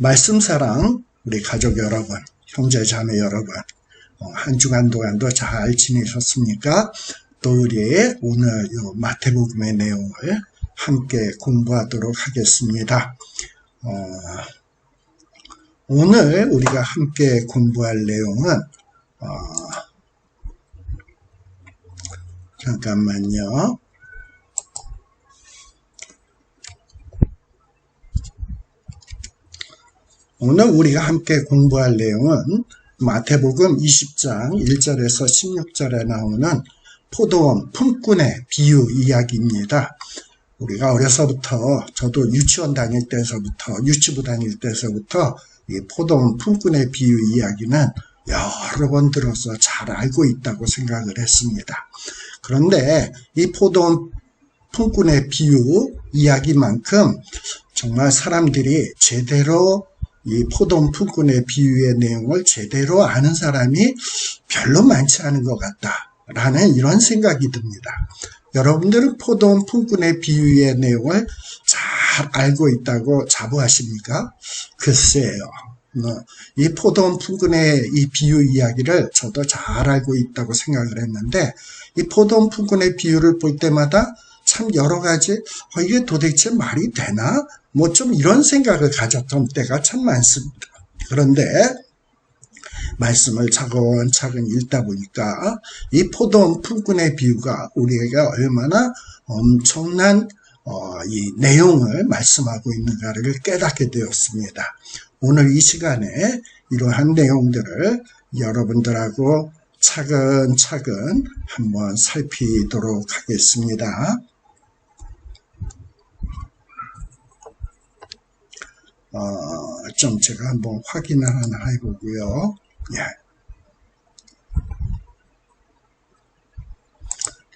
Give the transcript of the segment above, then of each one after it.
말씀사랑 우리 가족 여러분, 형제 자매 여러분, 한 주간 동안도 잘 지내셨습니까? 또 우리 오늘 마태복음의 내용을 함께 공부하도록 하겠습니다. 오늘 우리가 함께 공부할 내용은 잠깐만요. 오늘 우리가 함께 공부할 내용은 마태복음 20장 1절에서 16절에 나오는 포도원 품꾼의 비유 이야기입니다. 우리가 어려서부터, 저도 유치원 다닐 때서부터, 유치부 다닐 때서부터 이 포도원 품꾼의 비유 이야기는 여러 번 들어서 잘 알고 있다고 생각을 했습니다. 그런데 이 포도원 품꾼의 비유 이야기만큼 정말 사람들이 제대로 이 포도원 품꾼의 비유의 내용을 제대로 아는 사람이 별로 많지 않은 것 같다라는 이런 생각이 듭니다. 여러분들은 포도원 품꾼의 비유의 내용을 잘 알고 있다고 자부하십니까? 글쎄요. 이 포도원 품꾼의 이 비유 이야기를 저도 잘 알고 있다고 생각을 했는데, 이 포도원 품꾼의 비유를 볼 때마다 참 여러 가지 이게 도대체 말이 되나? 뭐 좀 이런 생각을 가졌던 때가 참 많습니다. 그런데 말씀을 차근차근 읽다 보니까 이 포도원 품꾼의 비유가 우리에게 얼마나 엄청난 이 내용을 말씀하고 있는가를 깨닫게 되었습니다. 오늘 이 시간에 이러한 내용들을 여러분들하고 차근차근 한번 살피도록 하겠습니다. 좀 제가 한번 확인을 하나 해보고요. 예.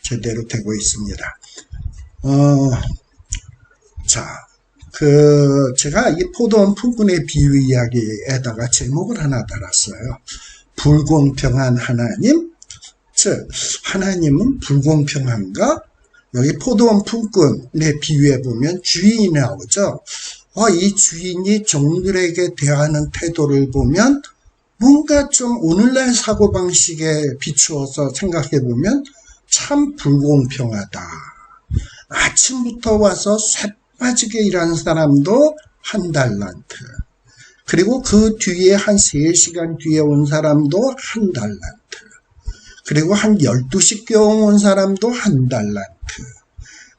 제대로 되고 있습니다. 제가 이 포도원 품꾼의 비유 이야기에다가 제목을 하나 달았어요. 불공평한 하나님? 즉, 하나님은 불공평한가? 여기 포도원 품꾼의 비유에 보면 주인이 나오죠. 이 주인이 종들에게 대하는 태도를 보면 뭔가 좀 오늘날 사고방식에 비추어서 생각해보면 참 불공평하다. 아침부터 와서 쇠빠지게 일하는 사람도 한 달란트. 그리고 그 뒤에 한 3시간 뒤에 온 사람도 한 달란트. 그리고 한 12시경 온 사람도 한 달란트.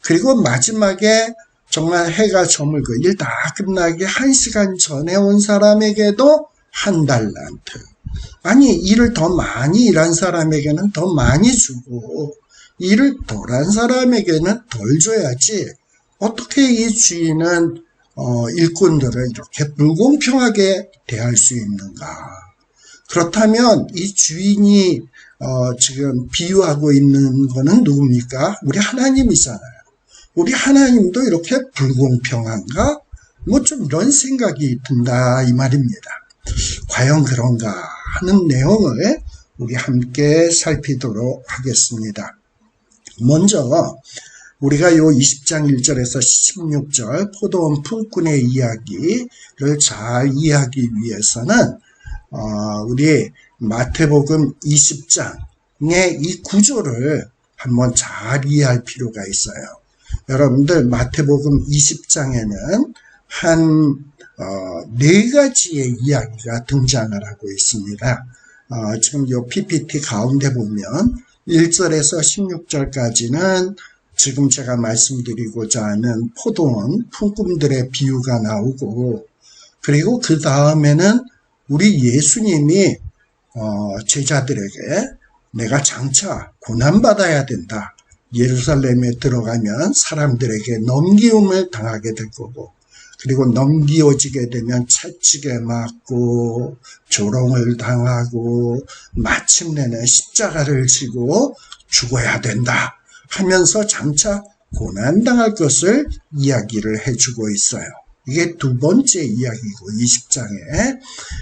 그리고 마지막에 정말 해가 저물고 일 다 끝나기 1시간 전에 온 사람에게도 한 달란트. 아니, 일을 더 많이 일한 사람에게는 더 많이 주고 일을 덜한 사람에게는 덜 줘야지 어떻게 이 주인은 일꾼들을 이렇게 불공평하게 대할 수 있는가. 그렇다면 이 주인이 지금 비유하고 있는 거는 누굽니까? 우리 하나님이잖아요. 우리 하나님도 이렇게 불공평한가? 뭐 좀 이런 생각이 든다 이 말입니다. 과연 그런가 하는 내용을 우리 함께 살피도록 하겠습니다. 먼저 우리가 요 20장 1절에서 16절 포도원 품꾼의 이야기를 잘 이해하기 위해서는 우리 마태복음 20장의 이 구조를 한번 잘 이해할 필요가 있어요. 여러분들 마태복음 20장에는 한 4가지의 이야기가 등장을 하고 있습니다. 지금 요 PPT 가운데 보면 1절에서 16절까지는 지금 제가 말씀드리고자 하는 포도원 품꾼들의 비유가 나오고, 그리고 그 다음에는 우리 예수님이 제자들에게 내가 장차 고난받아야 된다. 예루살렘에 들어가면 사람들에게 넘기움을 당하게 될 거고, 그리고 넘기어지게 되면 채찍에 맞고 조롱을 당하고 마침내는 십자가를 지고 죽어야 된다 하면서 장차 고난당할 것을 이야기를 해주고 있어요. 이게 두 번째 이야기고 20장에.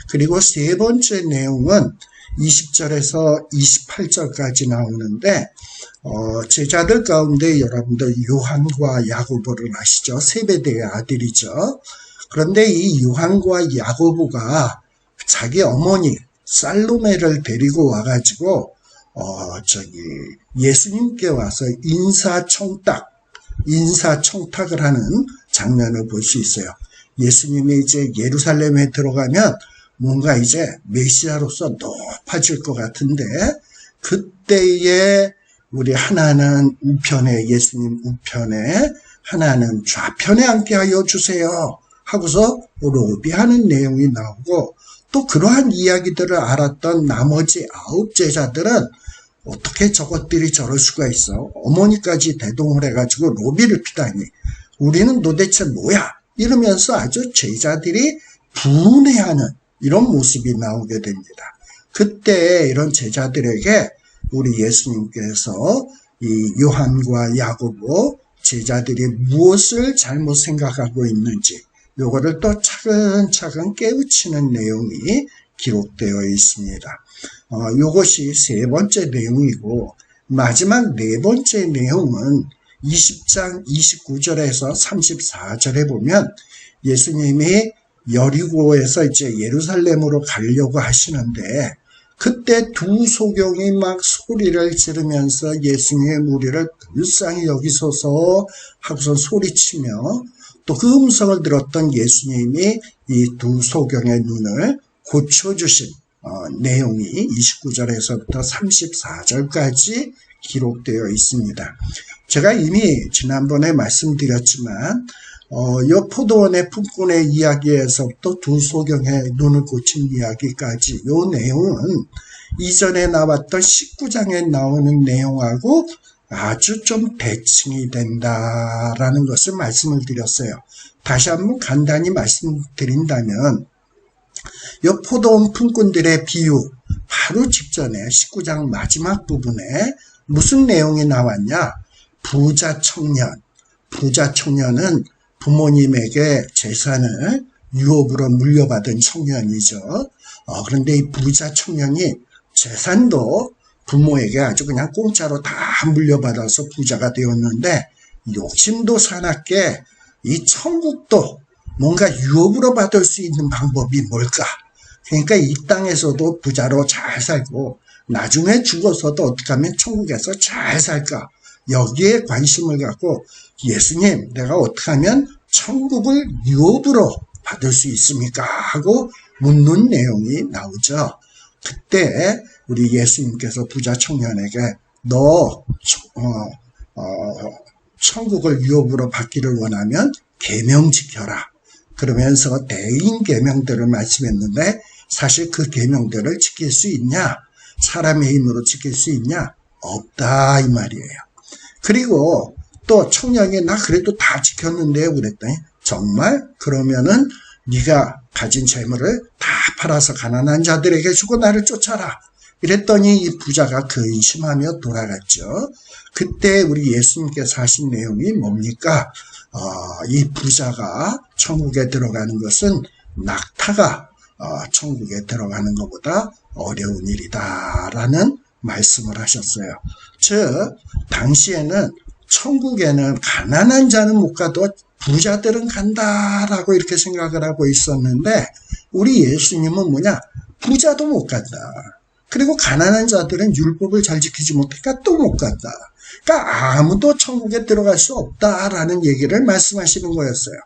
그리고 세 번째 내용은 20절에서 28절까지 나오는데, 제자들 가운데 여러분들 요한과 야고보를 아시죠? 세베대의 아들이죠. 그런데 이 요한과 야고보가 자기 어머니 살로메를 데리고 와가지고 예수님께 와서 인사청탁을 하는 장면을 볼 수 있어요. 예수님이 이제 예루살렘에 들어가면 뭔가 이제 메시아로서 높아질 것 같은데, 그때에 우리 하나는 우편에, 예수님 우편에, 하나는 좌편에 앉게 하여 주세요 하고서 로비하는 내용이 나오고, 또 그러한 이야기들을 알았던 나머지 9 제자들은 어떻게 저것들이 저럴 수가 있어? 어머니까지 대동을 해가지고 로비를 피다니. 우리는 도대체 뭐야? 이러면서 아주 제자들이 분해하는 이런 모습이 나오게 됩니다. 그때 이런 제자들에게 우리 예수님께서 이 요한과 야고보 제자들이 무엇을 잘못 생각하고 있는지 요거를 또 차근차근 깨우치는 내용이 기록되어 있습니다. 요것이 3번째 내용이고, 마지막 4번째 내용은 20장 29절에서 34절에 보면 예수님이 여리고에서 이제 예루살렘으로 가려고 하시는데, 그때 두 소경이 막 소리를 지르면서 예수님의 무리를 불쌍히 여기소서 하고서 소리치며, 또 그 음성을 들었던 예수님이 이 두 소경의 눈을 고쳐주신 내용이 29절에서부터 34절까지 기록되어 있습니다. 제가 이미 지난번에 말씀드렸지만 이 포도원의 품꾼의 이야기에서부터 두 소경의 눈을 고친 이야기까지 이 내용은 이전에 나왔던 19장에 나오는 내용하고 아주 좀 대칭이 된다라는 것을 말씀을 드렸어요. 다시 한번 간단히 말씀드린다면, 이 포도원 품꾼들의 비유 바로 직전에 19장 마지막 부분에 무슨 내용이 나왔냐? 부자 청년은 부모님에게 재산을 유업으로 물려받은 청년이죠. 그런데 이 부자 청년이 재산도 부모에게 아주 그냥 공짜로 다 물려받아서 부자가 되었는데, 욕심도 사납게 이 천국도 뭔가 유업으로 받을 수 있는 방법이 뭘까? 그러니까 이 땅에서도 부자로 잘 살고 나중에 죽어서도 어떻게 하면 천국에서 잘 살까? 여기에 관심을 갖고, 예수님, 내가 어떻게 하면 천국을 유업으로 받을 수 있습니까? 하고 묻는 내용이 나오죠. 그때 우리 예수님께서 부자 청년에게 너 천국을 유업으로 받기를 원하면 계명 지켜라. 그러면서 대인 계명들을 말씀했는데, 사실 그 계명들을 지킬 수 있냐? 사람의 힘으로 지킬 수 있냐? 없다 이 말이에요. 그리고 또 청년이 나 그래도 다 지켰는데요 그랬더니, 정말? 그러면은 네가 가진 재물을 다 팔아서 가난한 자들에게 주고 나를 쫓아라. 이랬더니 이 부자가 근심하며 돌아갔죠. 그때 우리 예수님께서 하신 내용이 뭡니까? 이 부자가 천국에 들어가는 것은 낙타가 천국에 들어가는 것보다 어려운 일이다라는 말씀을 하셨어요. 즉 당시에는 천국에는 가난한 자는 못 가도 부자들은 간다라고 이렇게 생각을 하고 있었는데, 우리 예수님은 뭐냐? 부자도 못 간다. 그리고 가난한 자들은 율법을 잘 지키지 못하니까 또 못 간다. 그러니까 아무도 천국에 들어갈 수 없다라는 얘기를 말씀하시는 거였어요.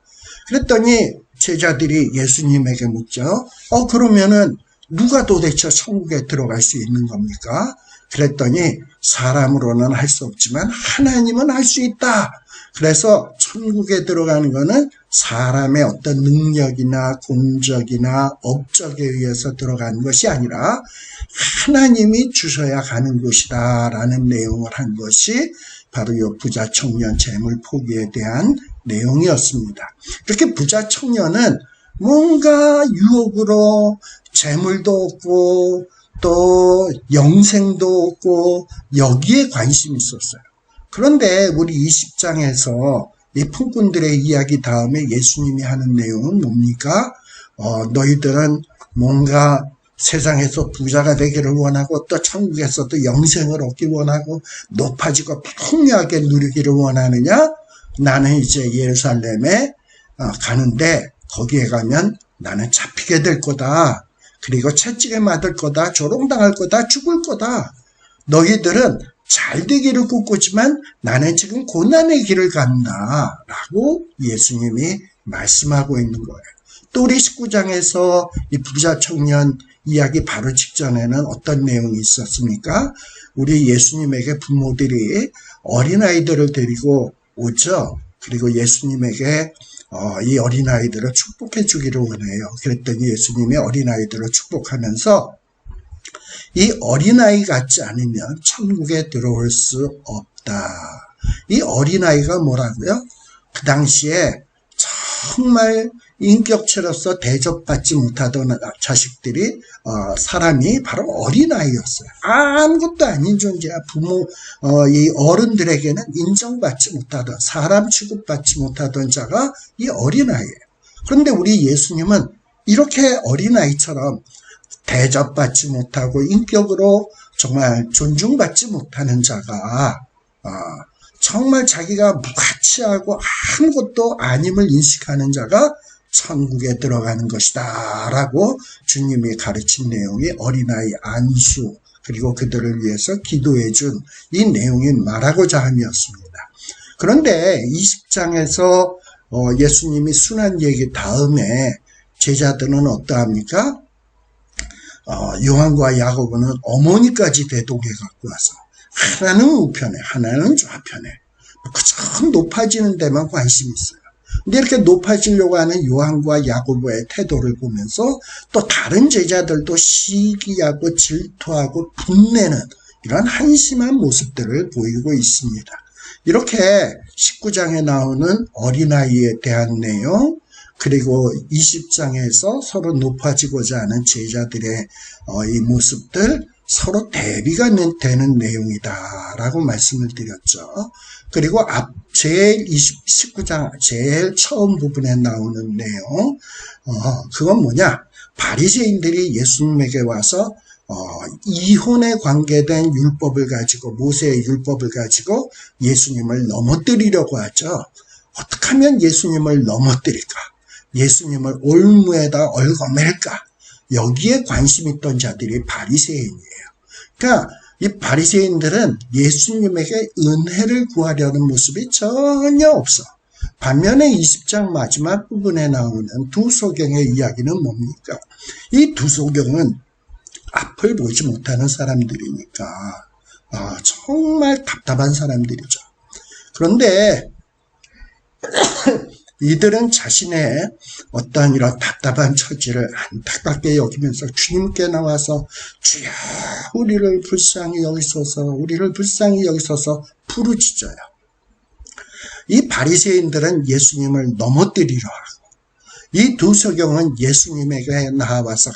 그랬더니 제자들이 예수님에게 묻죠. 그러면은 누가 도대체 천국에 들어갈 수 있는 겁니까? 그랬더니 사람으로는 할 수 없지만 하나님은 할 수 있다. 그래서 천국에 들어가는 거는 사람의 어떤 능력이나 공적이나 업적에 의해서 들어가는 것이 아니라 하나님이 주셔야 가는 곳이다 라는 내용을 한 것이 바로 이 부자 청년 재물 포기에 대한 내용이었습니다. 이렇게 부자 청년은 뭔가 유혹으로 재물도 없고 또 영생도 없고 여기에 관심이 있었어요. 그런데 우리 20장에서 이 품꾼들의 이야기 다음에 예수님이 하는 내용은 뭡니까? 너희들은 뭔가 세상에서 부자가 되기를 원하고 또 천국에서도 영생을 얻기 원하고 높아지고 풍요하게 누리기를 원하느냐? 나는 이제 예루살렘에 가는데 거기에 가면 나는 잡히게 될 거다. 그리고 채찍에 맞을 거다. 조롱당할 거다. 죽을 거다. 너희들은 잘 되기를 꿈꾸지만 나는 지금 고난의 길을 간다. 라고 예수님이 말씀하고 있는 거예요. 또 우리 19장에서 이 부자 청년 이야기 바로 직전에는 어떤 내용이 있었습니까? 우리 예수님에게 부모들이 어린아이들을 데리고 오죠. 그리고 예수님에게 이 어린아이들을 축복해 주기를 원해요. 그랬더니 예수님이 어린아이들을 축복하면서 이 어린아이 같지 않으면 천국에 들어올 수 없다. 이 어린아이가 뭐라고요? 그 당시에 정말 인격체로서 대접받지 못하던 자식들이 사람이 바로 어린아이였어요. 아무것도 아닌 존재야. 부모 이 어른들에게는 인정받지 못하던, 사람 취급받지 못하던 자가 이 어린아이예요. 그런데 우리 예수님은 이렇게 어린아이처럼 대접받지 못하고 인격으로 정말 존중받지 못하는 자가 정말 자기가 무가치하고 아무것도 아님을 인식하는 자가 천국에 들어가는 것이다 라고 주님이 가르친 내용이 어린아이 안수 그리고 그들을 위해서 기도해 준 이 내용이 말하고자 함이었습니다. 그런데 20장에서 예수님이 순환 얘기 다음에 제자들은 어떠합니까? 요한과 야고보는 어머니까지 대동해 갖고 와서 하나는 우편에 하나는 좌편에 그저 높아지는 데만 관심이 있어요. 근데 이렇게 높아지려고 하는 요한과 야고보의 태도를 보면서 또 다른 제자들도 시기하고 질투하고 분내는 이런 한심한 모습들을 보이고 있습니다. 이렇게 19장에 나오는 어린아이에 대한 내용 그리고 20장에서 서로 높아지고자 하는 제자들의 이 모습들 서로 대비가 되는 내용이다라고 말씀을 드렸죠. 그리고 제일 19장 제일 처음 부분에 나오는 내용 그건 뭐냐? 바리새인들이 예수님에게 와서 이혼에 관계된 율법을 가지고 모세의 율법을 가지고 예수님을 넘어뜨리려고 하죠. 어떻게 하면 예수님을 넘어뜨릴까? 예수님을 올무에다 얽어맬까? 여기에 관심 있던 자들이 바리새인이에요. 그러니까 이 바리새인들은 예수님에게 은혜를 구하려는 모습이 전혀 없어. 반면에 20장 마지막 부분에 나오는 두 소경의 이야기는 뭡니까? 이 두 소경은 앞을 보지 못하는 사람들이니까 정말 답답한 사람들이죠. 그런데 이들은 자신의 어떤 이런 답답한 처지를 안타깝게 여기면서 주님께 나와서 주여 우리를 불쌍히 여기소서 우리를 불쌍히 여기소서 부르짖어요. 이 바리새인들은 예수님을 넘어뜨리려 하고 이 두 서경은 예수님에게 나와서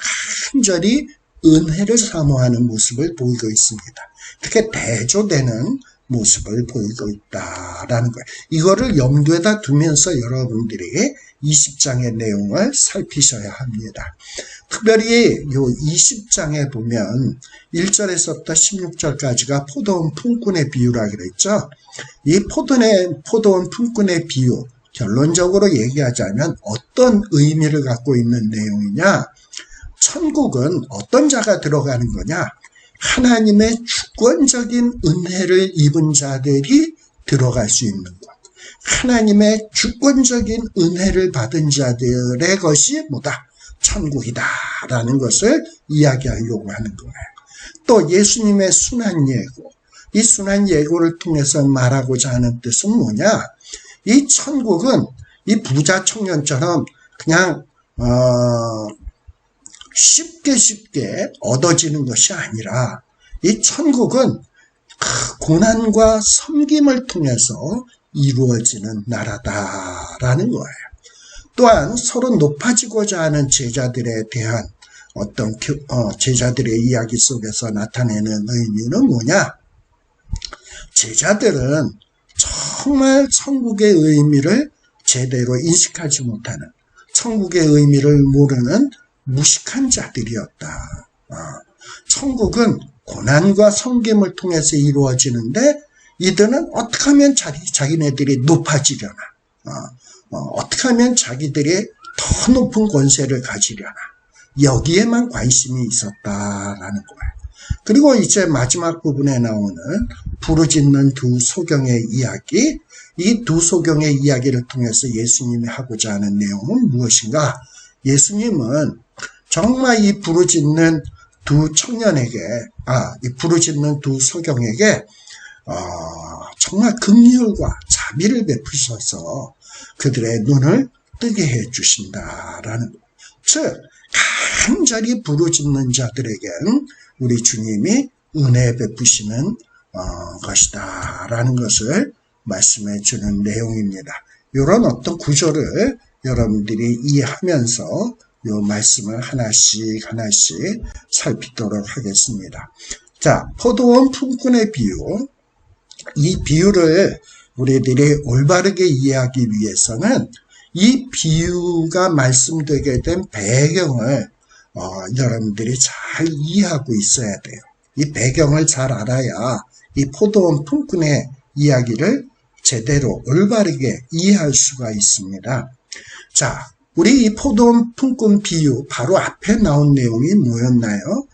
간절히 은혜를 사모하는 모습을 보이고 있습니다. 이렇게 대조되는 모습을 보이고 있다라는 거예요. 이거를 염두에다 두면서 여러분들이 20장의 내용을 살피셔야 합니다. 특별히 요 20장에 보면 1절에서부터 16절까지가 포도원 품꾼의 비유라 그랬죠. 이 포도원 품꾼의 비유 결론적으로 얘기하자면 어떤 의미를 갖고 있는 내용이냐? 천국은 어떤 자가 들어가는 거냐? 하나님의 주권적인 은혜를 입은 자들이 들어갈 수 있는 것. 하나님의 주권적인 은혜를 받은 자들의 것이 뭐다? 천국이다라는 것을 이야기하려고 하는 거예요. 또 예수님의 순환 예고, 이 순환 예고를 통해서 말하고자 하는 뜻은 뭐냐? 이 천국은 이 부자 청년처럼 그냥 쉽게 얻어지는 것이 아니라 이 천국은 고난과 섬김을 통해서 이루어지는 나라다라는 거예요. 또한 서로 높아지고자 하는 제자들에 대한 어떤 제자들의 이야기 속에서 나타내는 의미는 뭐냐? 제자들은 정말 천국의 의미를 제대로 인식하지 못하는 천국의 의미를 모르는 무식한 자들이었다. 천국은 고난과 섬김을 통해서 이루어지는데 이들은 어떻게 하면 자기네들이 높아지려나 어떻게 하면 자기들이 더 높은 권세를 가지려나 여기에만 관심이 있었다라는 거예요. 그리고 이제 마지막 부분에 나오는 부르짖는 두 소경의 이야기, 이 두 소경의 이야기를 통해서 예수님이 하고자 하는 내용은 무엇인가? 예수님은 정말 이 부르짖는 두 청년에게, 이 부르짖는 두 소경에게 정말 긍휼과 자비를 베푸셔서 그들의 눈을 뜨게 해 주신다라는 것. 즉 간절히 부르짖는 자들에겐 우리 주님이 은혜 베푸시는 것이다라는 것을 말씀해 주는 내용입니다. 이런 어떤 구조를 여러분들이 이해하면서 이 말씀을 하나씩 살피도록 하겠습니다. 자, 포도원 품꾼의 비유. 이 비유를 우리들이 올바르게 이해하기 위해서는 이 비유가 말씀되게 된 배경을 여러분들이 잘 이해하고 있어야 돼요. 이 배경을 잘 알아야 이 포도원 품꾼의 이야기를 제대로 올바르게 이해할 수가 있습니다. 자, 우리 이 포도원 품꾼 비유 바로 앞에 나온 내용이 뭐였나요?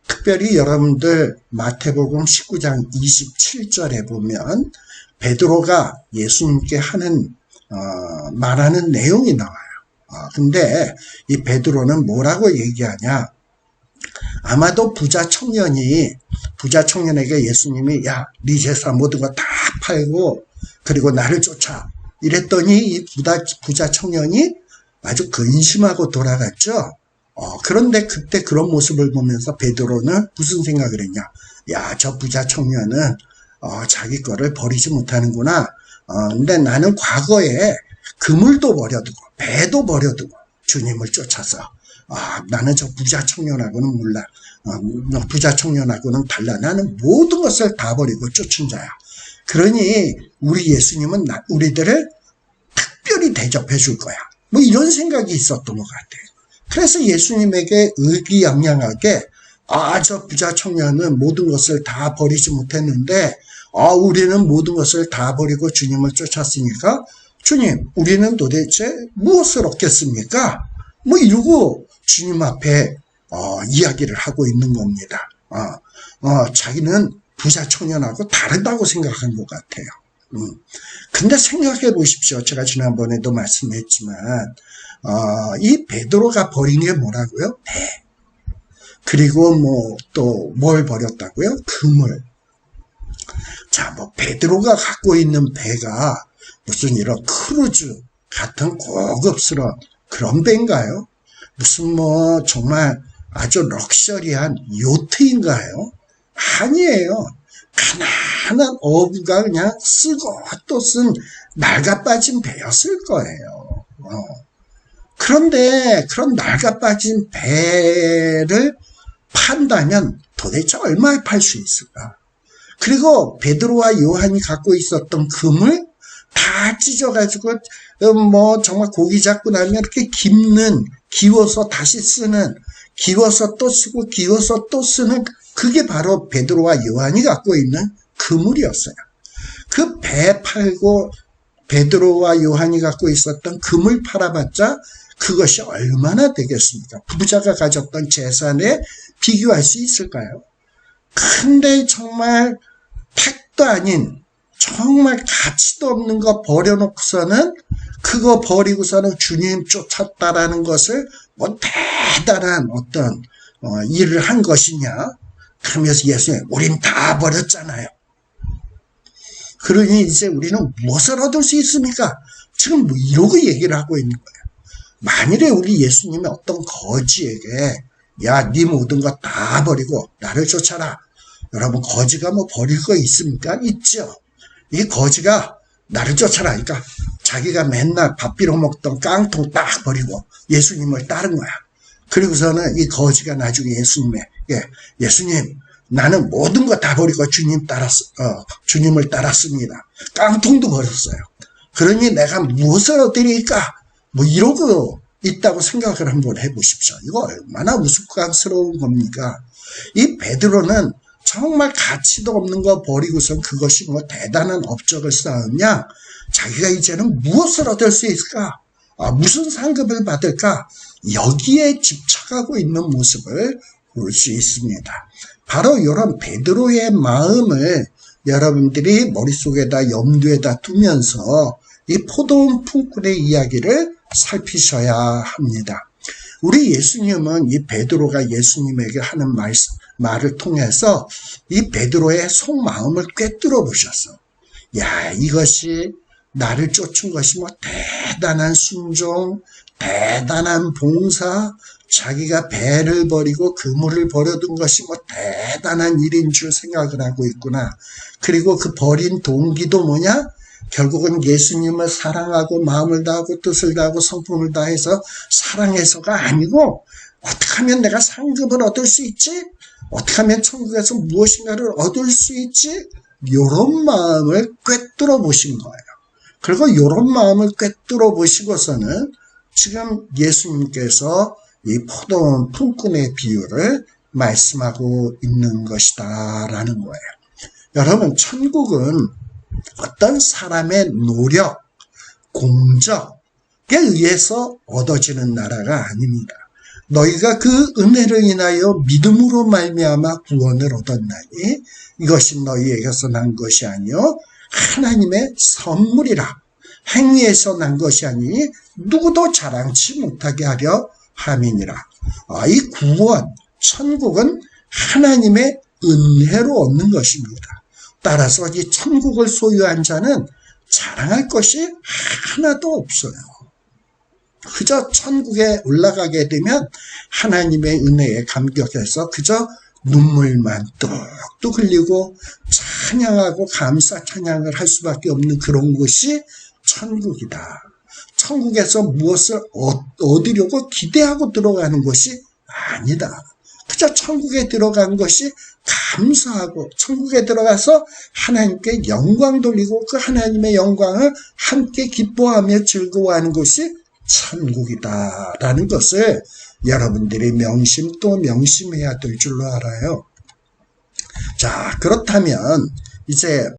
특별히 여러분들 마태복음 19장 27절에 보면 베드로가 예수님께 말하는 내용이 나와요. 근데 이 베드로는 뭐라고 얘기하냐? 아마도 부자 청년에게 예수님이 야, 네 재산 모든 거 다 팔고 그리고 나를 쫓아 이랬더니 이 부자 청년이 아주 근심하고 돌아갔죠. 그런데 그때 그런 모습을 보면서 베드로는 무슨 생각을 했냐? 야, 저 부자 청년은 자기 거를 버리지 못하는구나. 근데 나는 과거에 그물도 버려두고 배도 버려두고 주님을 쫓아서 나는 저 부자 청년하고는 몰라. 부자 청년하고는 달라. 나는 모든 것을 다 버리고 쫓은 자야. 그러니 우리 예수님은 우리들을 특별히 대접해 줄 거야. 뭐 이런 생각이 있었던 것 같아요. 그래서 예수님에게 의기양양하게 저 부자 청년은 모든 것을 다 버리지 못했는데 우리는 모든 것을 다 버리고 주님을 쫓았으니까 주님, 우리는 도대체 무엇을 얻겠습니까? 뭐 이러고 주님 앞에 이야기를 하고 있는 겁니다. 자기는 부자 청년하고 다르다고 생각한 것 같아요. 근데 생각해 보십시오. 제가 지난번에도 말씀했지만 이 베드로가 버린 게 뭐라고요? 배. 그리고 또 뭘 버렸다고요? 그물. 자, 베드로가 갖고 있는 배가 무슨 이런 크루즈 같은 고급스러운 그런 배인가요? 무슨 정말 아주 럭셔리한 요트인가요? 아니에요. 가난한 어부가 그냥 쓰고 또 쓴 낡아빠진 배였을 거예요. 그런데 그런 낡아빠진 배를 판다면 도대체 얼마에 팔 수 있을까? 그리고 베드로와 요한이 갖고 있었던 금을 다 찢어가지고 정말 고기 잡고 나면 이렇게 기워서 다시 쓰는, 기워서 또 쓰고 기워서 또 쓰는, 그게 바로 베드로와 요한이 갖고 있는 그물이었어요. 그 배 팔고 베드로와 요한이 갖고 있었던 금을 팔아봤자 그것이 얼마나 되겠습니까? 부자가 가졌던 재산에 비교할 수 있을까요? 근데 정말 택도 아닌 정말 가치도 없는 거 버려놓고서는 그거 버리고서는 주님 쫓았다라는 것을 대단한 어떤 일을 한 것이냐? 그러면서 예수님, 우린 다 버렸잖아요. 그러니 이제 우리는 무엇을 얻을 수 있습니까? 지금 이러고 얘기를 하고 있는 거예요. 만일에 우리 예수님이 어떤 거지에게 야, 네 모든 거 다 버리고 나를 쫓아라. 여러분, 거지가 버릴 거 있습니까? 있죠. 이 거지가 나를 쫓아라. 그러니까 자기가 맨날 밥 빌어먹던 깡통 딱 버리고 예수님을 따른 거야. 그리고서는 이 거지가 나중에 예수님, 나는 모든 거 다 버리고 주님을 따랐습니다. 깡통도 버렸어요. 그러니 내가 무엇을 얻으리까? 이러고 있다고 생각을 한번 해보십시오. 이거 얼마나 우스꽝스러운 겁니까? 이 베드로는 정말 가치도 없는 거 버리고선 그것이 대단한 업적을 쌓았냐? 자기가 이제는 무엇을 얻을 수 있을까? 무슨 상급을 받을까? 여기에 집착하고 있는 모습을 볼 수 있습니다. 바로 이런 베드로의 마음을 여러분들이 머릿속에다 염두에다 두면서 이 포도원 품꾼의 이야기를 살피셔야 합니다. 우리 예수님은 이 베드로가 예수님에게 하는 말을 통해서 이 베드로의 속마음을 꿰뚫어 보셨어. 야, 이것이 나를 쫓은 것이 뭐 대단한 순종, 대단한 봉사, 자기가 배를 버리고 그물을 버려둔 것이 뭐 대단한 일인 줄 생각을 하고 있구나. 그리고 그 버린 동기도 뭐냐? 결국은 예수님을 사랑하고 마음을 다하고 뜻을 다하고 성품을 다해서 사랑해서가 아니고 어떻게 하면 내가 상급을 얻을 수 있지? 어떻게 하면 천국에서 무엇인가를 얻을 수 있지? 이런 마음을 꿰뚫어 보신 거예요. 그리고 이런 마음을 꿰뚫어 보시고서는 지금 예수님께서 이 포도원 품꾼의 비유를 말씀하고 있는 것이다 라는 거예요. 여러분, 천국은 어떤 사람의 노력, 공적에 의해서 얻어지는 나라가 아닙니다. 너희가 그 은혜를 인하여 믿음으로 말미암아 구원을 얻었나니 이것이 너희에게서 난 것이 아니요 하나님의 선물이라. 행위에서 난 것이 아니니 누구도 자랑치 못하게 하려 함이니라. 이 구원, 천국은 하나님의 은혜로 얻는 것입니다. 따라서 이 천국을 소유한 자는 자랑할 것이 하나도 없어요. 그저 천국에 올라가게 되면 하나님의 은혜에 감격해서 그저 눈물만 뚝뚝 흘리고 찬양하고 감사 찬양을 할 수밖에 없는 그런 곳이 천국이다. 천국에서 무엇을 얻으려고 기대하고 들어가는 것이 아니다. 그저 천국에 들어간 것이 감사하고 천국에 들어가서 하나님께 영광 돌리고 그 하나님의 영광을 함께 기뻐하며 즐거워하는 것이 천국이다라는 것을 여러분들이 또 명심해야 될 줄로 알아요. 자, 그렇다면 이제